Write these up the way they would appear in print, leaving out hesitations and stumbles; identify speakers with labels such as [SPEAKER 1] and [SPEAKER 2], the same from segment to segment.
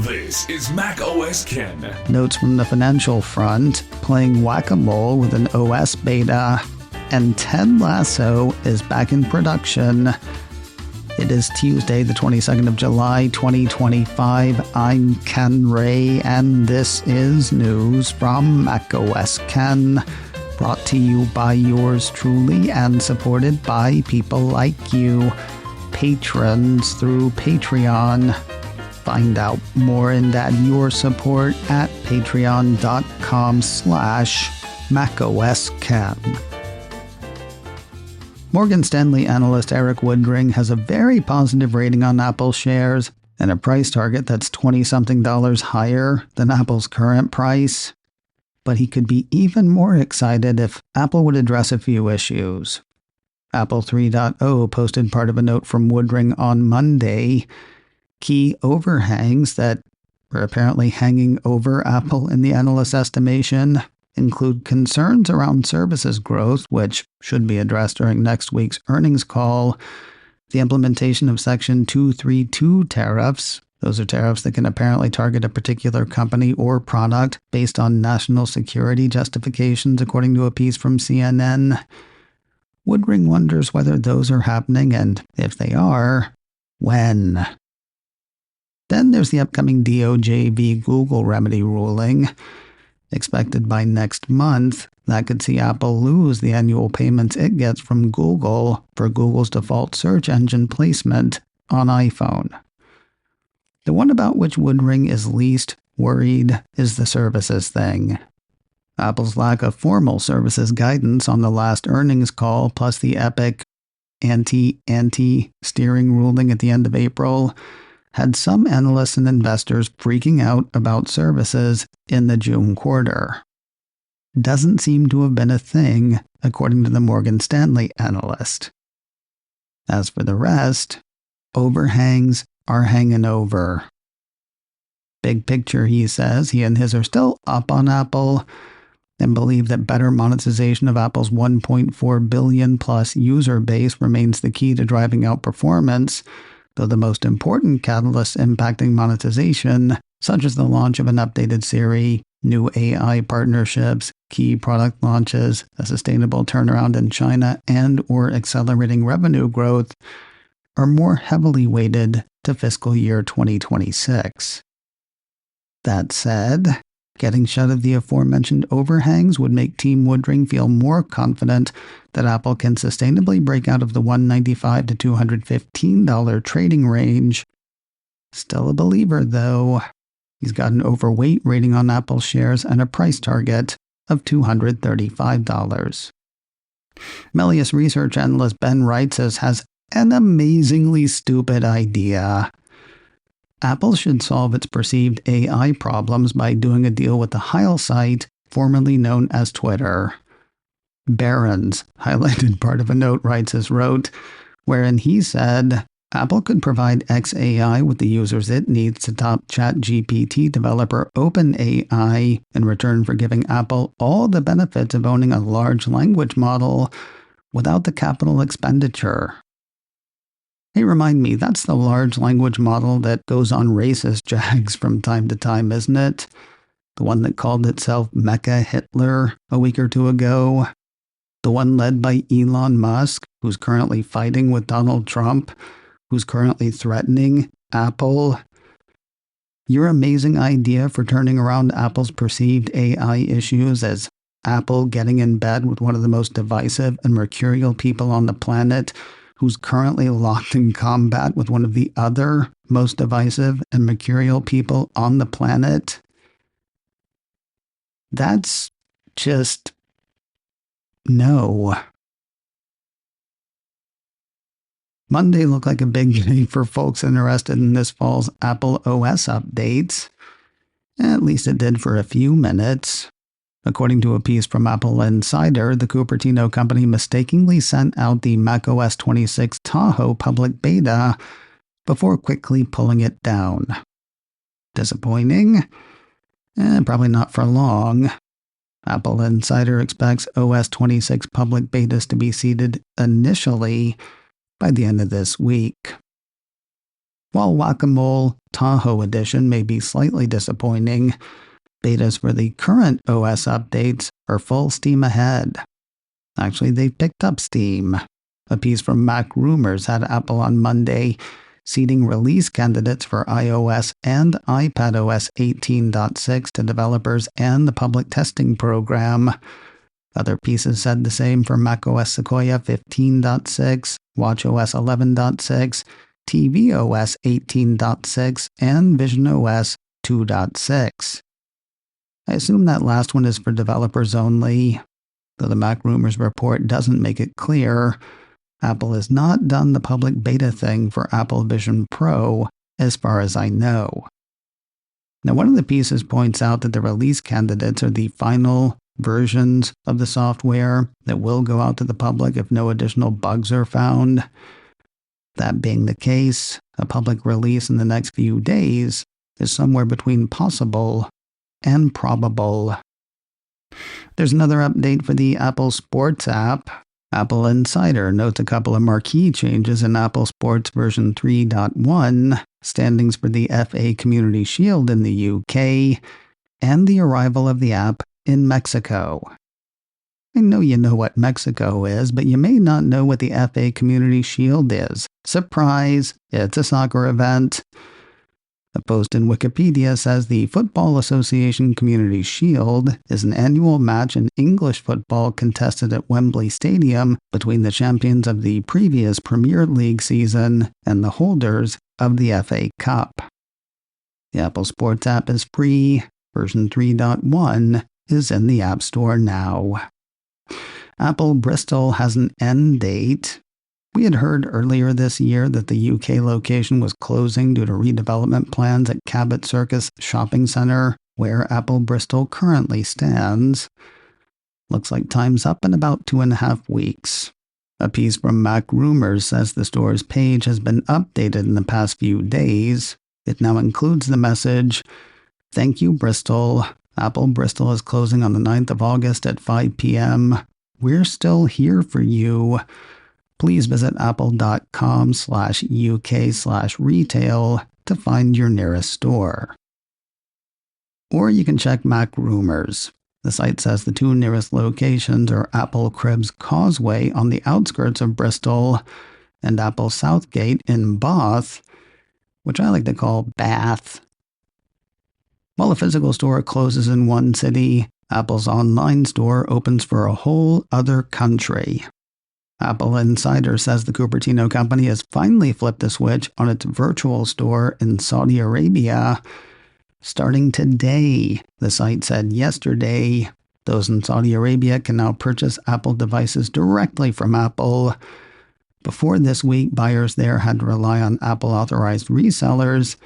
[SPEAKER 1] This is macOS Ken.
[SPEAKER 2] Notes from the financial front, playing whack-a-mole with an OS beta, and Ted Lasso is back in production. It is Tuesday, the 22nd of July, 2025. I'm Ken Ray, and this is news from macOS Ken, brought to you by yours truly and supported by people like you, patrons through Patreon. Find out more and add your support at patreon.com/macOSCan. Morgan Stanley analyst Eric Woodring has a very positive rating on Apple shares and a price target that's $20-something higher than Apple's current price. But he could be even more excited if Apple would address a few issues. Apple 3.0 posted part of a note from Woodring on Monday. Key overhangs that were apparently hanging over Apple in the analyst estimation include concerns around services growth, which should be addressed during next week's earnings call, the implementation of Section 232 tariffs. Those are tariffs that can apparently target a particular company or product based on national security justifications, according to a piece from CNN. Woodring wonders whether those are happening, and if they are, when. Then there's the upcoming DOJ v. Google remedy ruling. Expected by next month, that could see Apple lose the annual payments it gets from Google for Google's default search engine placement on iPhone. The one about which Woodring is least worried is the services thing. Apple's lack of formal services guidance on the last earnings call, plus the epic anti-steering ruling at the end of April, had some analysts and investors freaking out about services in the June quarter. Doesn't seem to have been a thing, according to the Morgan Stanley analyst. As for the rest, overhangs are hanging over. Big picture, he says, he and his are still up on Apple and believe that better monetization of Apple's 1.4 billion plus user base remains the key to driving out performance, though the most important catalysts impacting monetization, such as the launch of an updated Siri, new AI partnerships, key product launches, a sustainable turnaround in China, and or accelerating revenue growth, are more heavily weighted to fiscal year 2026. That said, getting shut of the aforementioned overhangs would make Team Woodring feel more confident that Apple can sustainably break out of the $195 to $215 trading range. Still a believer, though. He's got an overweight rating on Apple shares and a price target of $235. Melius research analyst Ben Reitzes has an amazingly stupid idea. Apple should solve its perceived AI problems by doing a deal with the Heil site, formerly known as Twitter. Barron's highlighted part of a note Reitzes wrote, wherein he said, Apple could provide XAI with the users it needs to top ChatGPT developer OpenAI in return for giving Apple all the benefits of owning a large language model without the capital expenditure. Hey, remind me, that's the large language model that goes on racist jags from time to time, isn't it? The one that called itself Mecha Hitler a week or two ago? The one led by Elon Musk, who's currently fighting with Donald Trump, who's currently threatening Apple? Your amazing idea for turning around Apple's perceived AI issues as Apple getting in bed with one of the most divisive and mercurial people on the planet, who's currently locked in combat with one of the other most divisive and mercurial people on the planet? That's just no. Monday looked like a big day for folks interested in this fall's Apple OS updates. At least it did for a few minutes. According to a piece from Apple Insider, the Cupertino company mistakenly sent out the macOS 26 Tahoe public beta before quickly pulling it down. Disappointing? Probably not for long. Apple Insider expects OS 26 public betas to be seeded initially by the end of this week. While Whack-A-Mole Tahoe edition may be slightly disappointing, betas for the current OS updates are full steam ahead. Actually, they've picked up steam. A piece from Mac Rumors had Apple on Monday seeding release candidates for iOS and iPadOS 18.6 to developers and the public testing program. Other pieces said the same for macOS Sequoia 15.6, watchOS 11.6, tvOS 18.6, and visionOS 2.6. I assume that last one is for developers only, though the Mac Rumors report doesn't make it clear. Apple has not done the public beta thing for Apple Vision Pro, as far as I know. Now, one of the pieces points out that the release candidates are the final versions of the software that will go out to the public if no additional bugs are found. That being the case, a public release in the next few days is somewhere between possible and probable. There's another update for the Apple Sports app. Apple Insider notes a couple of marquee changes in Apple Sports version 3.1, standings for the FA Community Shield in the UK, and the arrival of the app in Mexico. I know you know what Mexico is, but you may not know what the FA Community Shield is. Surprise! It's a soccer event. A post in Wikipedia says the Football Association Community Shield is an annual match in English football contested at Wembley Stadium between the champions of the previous Premier League season and the holders of the FA Cup. The Apple Sports app is free. Version 3.1 is in the App Store now. Apple Bristol has an end date. We had heard earlier this year that the UK location was closing due to redevelopment plans at Cabot Circus Shopping Centre, where Apple Bristol currently stands. Looks like time's up in about 2.5 weeks. A piece from Mac Rumors says the store's page has been updated in the past few days. It now includes the message, "Thank you, Bristol. Apple Bristol is closing on the 9th of August at 5 p.m. We're still here for you. Please visit apple.com/UK/retail to find your nearest store." Or you can check Mac Rumors. The site says the two nearest locations are Apple Cribs Causeway on the outskirts of Bristol and Apple Southgate in Bath, which I like to call Bath. While a physical store closes in one city, Apple's online store opens for a whole other country. Apple Insider says the Cupertino company has finally flipped the switch on its virtual store in Saudi Arabia. Starting today, the site said yesterday, those in Saudi Arabia can now purchase Apple devices directly from Apple. Before this week, buyers there had to rely on Apple-authorized resellers,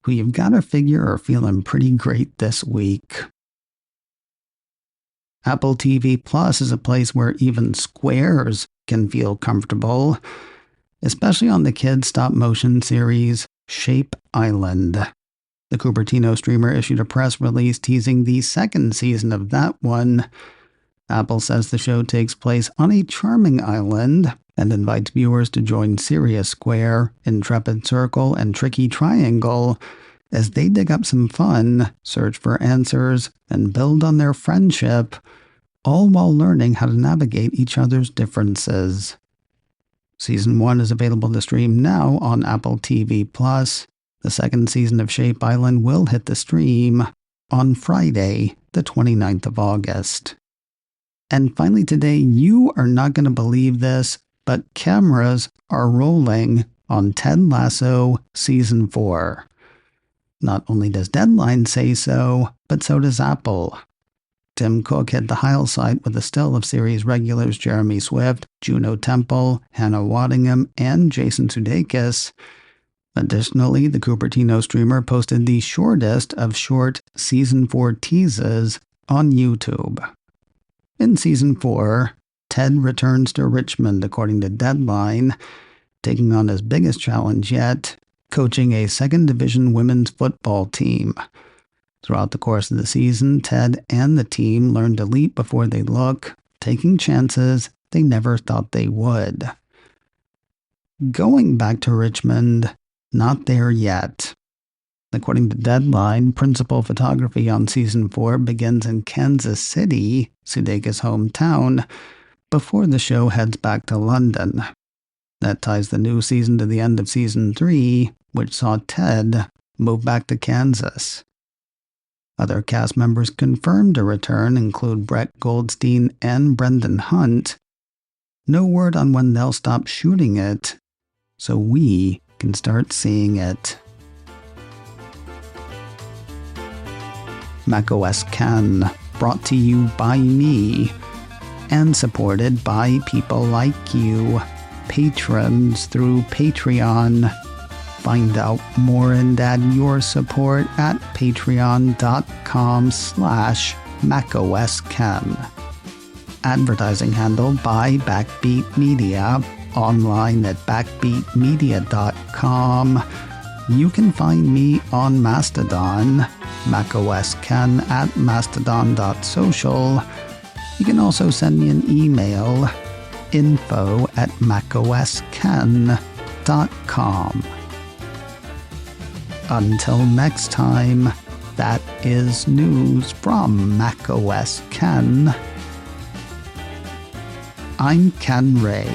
[SPEAKER 2] who you've got to figure are feeling pretty great this week. Apple TV Plus is a place where even squares can feel comfortable, especially on the kids' stop-motion series Shape Island. The Cupertino streamer issued a press release teasing the second season of that one. Apple says the show takes place on a charming island and invites viewers to join Sirius Square, Intrepid Circle, and Tricky Triangle as they dig up some fun, search for answers, and build on their friendship, all while learning how to navigate each other's differences. Season 1 is available to stream now on Apple TV+. The second season of Shape Island will hit the stream on Friday, the 29th of August. And finally today, you are not going to believe this, but cameras are rolling on Ted Lasso Season 4. Not only does Deadline say so, but so does Apple. Tim Cook hit the Heil site with a still of series regulars Jeremy Swift, Juno Temple, Hannah Waddingham, and Jason Sudeikis. Additionally, the Cupertino streamer posted the shortest of short Season 4 teases on YouTube. In Season 4, Ted returns to Richmond according to Deadline, taking on his biggest challenge yet, coaching a second division women's football team. Throughout the course of the season, Ted and the team learn to leap before they look, taking chances they never thought they would. Going back to Richmond, Not there yet. According to Deadline, principal photography on Season 4 begins in Kansas City, Sudeikis' hometown, before the show heads back to London. That ties the new season to the end of Season 3, which saw Ted move back to Kansas. Other cast members confirmed to return include Brett Goldstein and Brendan Hunt. No word on when they'll stop shooting it, so we can start seeing it. macOS Ken, brought to you by me, and supported by people like you, patrons through Patreon. Find out more and add your support at patreon.com/macOSKen. Advertising handle by Backbeat Media, online at backbeatmedia.com. You can find me on Mastodon, macOSKen at mastodon.social. You can also send me an email, info@macosken.com. Until next time, that is news from macOS Ken. I'm Ken Ray.